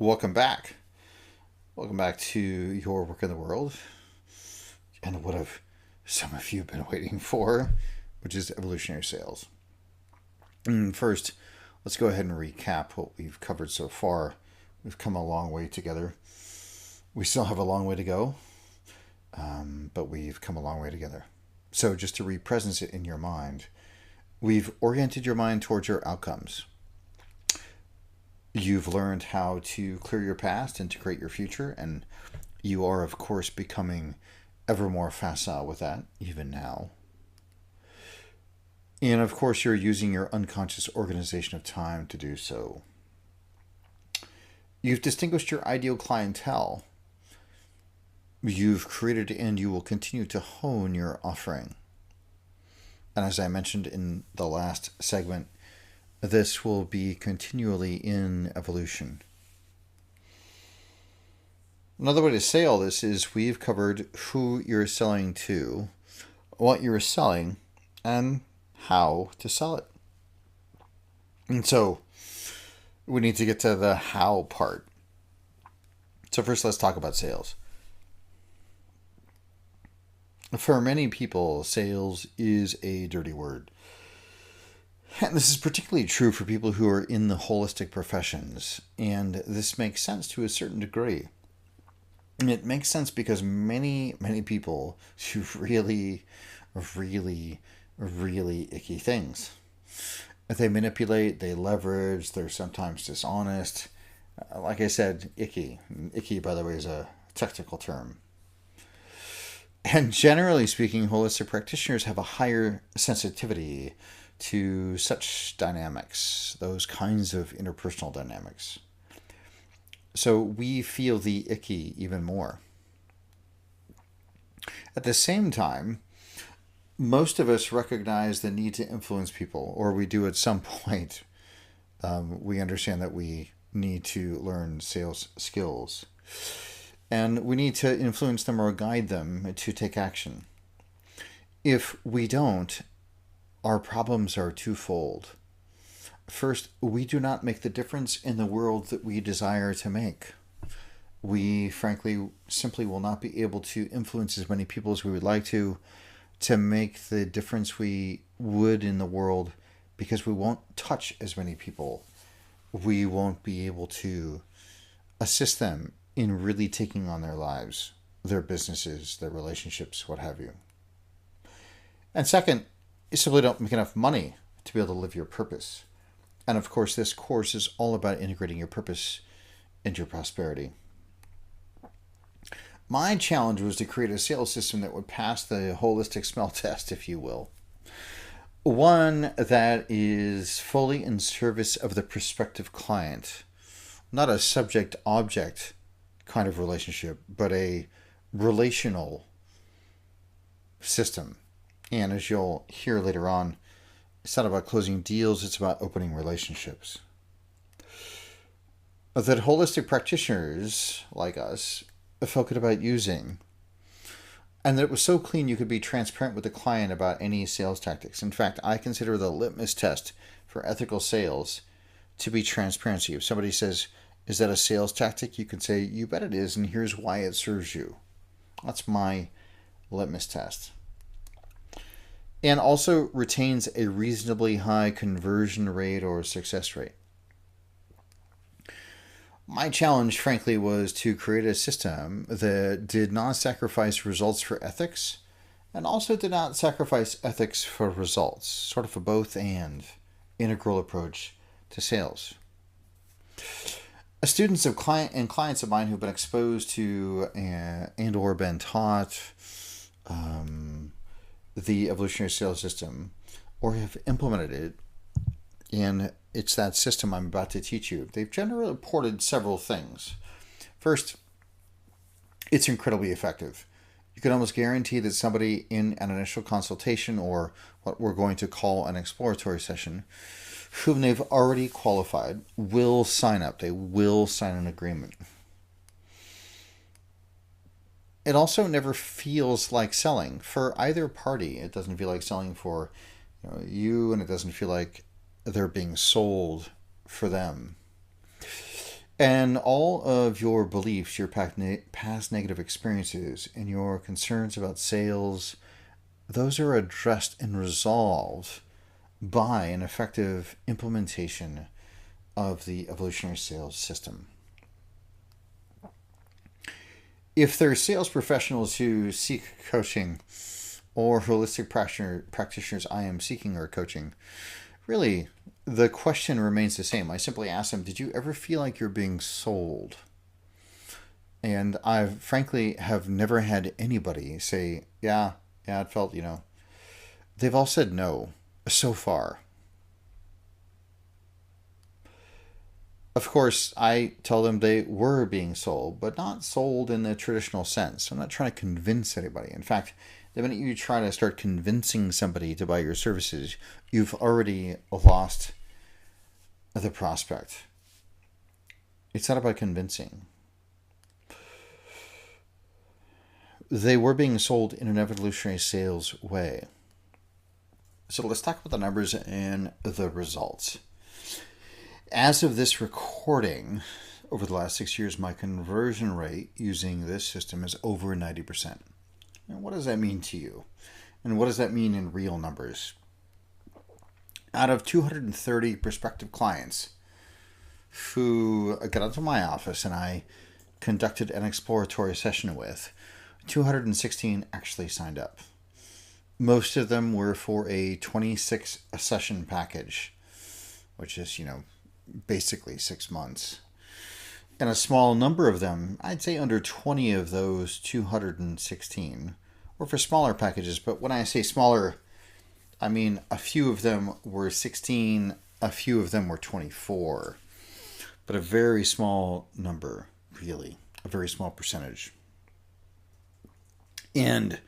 Welcome back. Welcome back to your work in the world and what have some of you been waiting for, which is evolutionary sales. First, let's go ahead and recap what we've covered so far. We've come a long way together. We still have a long way to go, but we've come a long way together. So, just to represence it in your mind, we've oriented your mind towards your outcomes. You've learned how to clear your past and to create your future, and you are, of course, becoming ever more facile with that, even now. And of course, you're using your unconscious organization of time to do so. You've distinguished your ideal clientele. You've created and you will continue to hone your offering. And as I mentioned in the last segment, this will be continually in evolution. Another way to say all this is we've covered who you're selling to, what you're selling, and how to sell it. And so we need to get to the how part. So first, let's talk about sales. For many people, sales is a dirty word. And this is particularly true for people who are in the holistic professions. And this makes sense to a certain degree. And it makes sense because many people do really icky things. They manipulate, they leverage, they're sometimes dishonest. Like I said, icky. Icky, by the way, is a technical term. And generally speaking, holistic practitioners have a higher sensitivity to such dynamics, those kinds of interpersonal dynamics. So we feel the icky even more. At the same time, most of us recognize the need to influence people, or we do at some point. We understand that we need to learn sales skills. And we need to influence them or guide them to take action. If we don't, our problems are twofold. First, we do not make the difference in the world that we desire to make. We, frankly, simply will not be able to influence as many people as we would like to make the difference we would in the world, because we won't touch as many people. We won't be able to assist them in really taking on their lives, their businesses, their relationships, what have you. And second, you simply don't make enough money to be able to live your purpose. And of course, this course is all about integrating your purpose into your prosperity. My challenge was to create a sales system that would pass the holistic smell test, if you will. One that is fully in service of the prospective client, not a subject-object kind of relationship, but a relational system. And as you'll hear later on, it's not about closing deals, it's about opening relationships. That holistic practitioners like us felt good about using. And that it was so clean you could be transparent with the client about any sales tactics. In fact, I consider the litmus test for ethical sales to be transparency. If somebody says, "Is that a sales tactic?" you can say, "You bet it is, and here's why it serves you." That's my litmus test. And also retains a reasonably high conversion rate or success rate. My challenge, frankly, was to create a system that did not sacrifice results for ethics and also did not sacrifice ethics for results. Sort of a both and integral approach to sales. Students of clients of mine who've been exposed to and or been taught the evolutionary sales system or have implemented it, and it's that system I'm about to teach you, they've generally reported several things. First, it's incredibly effective. You can almost guarantee that somebody in an initial consultation, or what we're going to call an exploratory session, whom they've already qualified, will sign up. They will sign an agreement. It also never feels like selling for either party. It doesn't feel like selling for you, and it doesn't feel like they're being sold for them. And all of your beliefs, your past negative experiences, and your concerns about sales, those are addressed and resolved by an effective implementation of the evolutionary sales system. If there are sales professionals who seek coaching or holistic practitioners I am seeking or coaching, really, the question remains the same. I simply ask them, did you ever feel like you're being sold? And I frankly have never had anybody say, yeah, it felt, they've all said no so far. Of course, I tell them they were being sold, but not sold in the traditional sense. I'm not trying to convince anybody. In fact, the minute you try to start convincing somebody to buy your services, you've already lost the prospect. It's not about convincing. They were being sold in an evolutionary sales way. So let's talk about the numbers and the results. As of this recording, over the last 6 years, my conversion rate using this system is over 90%. And what does that mean to you? And what does that mean in real numbers? Out of 230 prospective clients who got into my office and I conducted an exploratory session with, 216 actually signed up. Most of them were for a 26 session package, which is, basically 6 months. And a small number of them, I'd say under 20 of those 216, were for smaller packages. But when I say smaller, I mean a few of them were 16, a few of them were 24. But a very small number, really, a very small percentage. And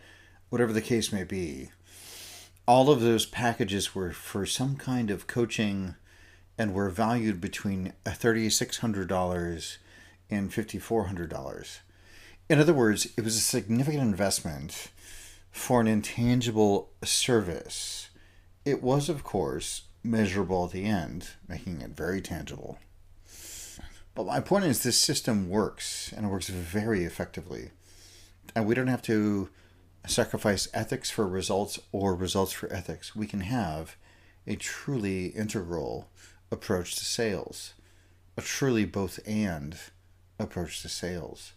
whatever the case may be, all of those packages were for some kind of coaching and were valued between $3,600 and $5,400. In other words, it was a significant investment for an intangible service. It was, of course, measurable at the end, making it very tangible. But my point is this system works, and it works very effectively. And we don't have to sacrifice ethics for results or results for ethics. We can have a truly integral approach to sales, a truly both and approach to sales.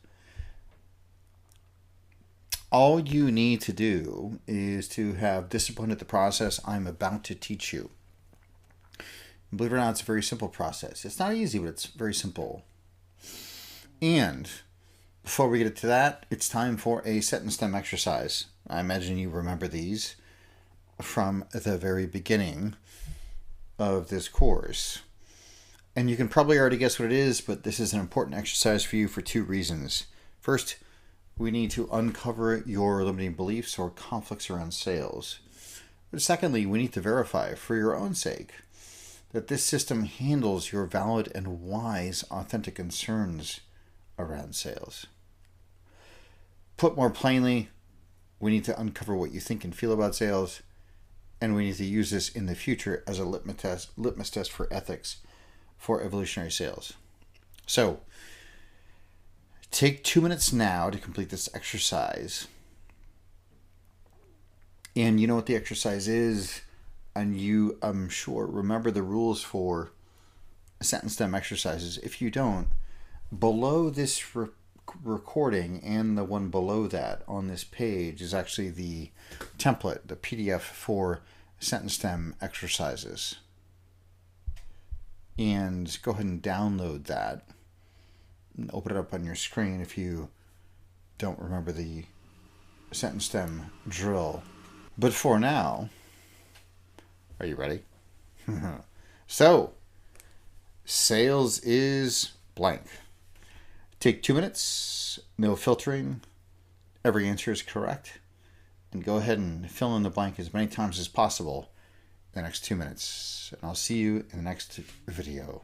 All you need to do is to have discipline at the process I'm about to teach you. Believe it or not, it's a very simple process. It's not easy, but it's very simple. And before we get to that, it's time for a set and stem exercise. I imagine you remember these from the very beginning of this course. And you can probably already guess what it is, but this is an important exercise for you for two reasons. First, we need to uncover your limiting beliefs or conflicts around sales. But secondly, we need to verify for your own sake that this system handles your valid and wise, authentic concerns around sales. Put more plainly, we need to uncover what you think and feel about sales, and we need to use this in the future as a litmus test for ethics for evolutionary sales. So, take 2 minutes now to complete this exercise. And you know what the exercise is, and you, I'm sure, remember the rules for set and stem exercises. If you don't, below this recording and the one below that on this page is actually the template, the PDF for set and stem exercises. And go ahead and download that and open it up on your screen if you don't remember the set and stem drill. But for now, are you ready? So, sales is blank. Take 2 minutes, no filtering, every answer is correct, and go ahead and fill in the blank as many times as possible in the next 2 minutes. And I'll see you in the next video.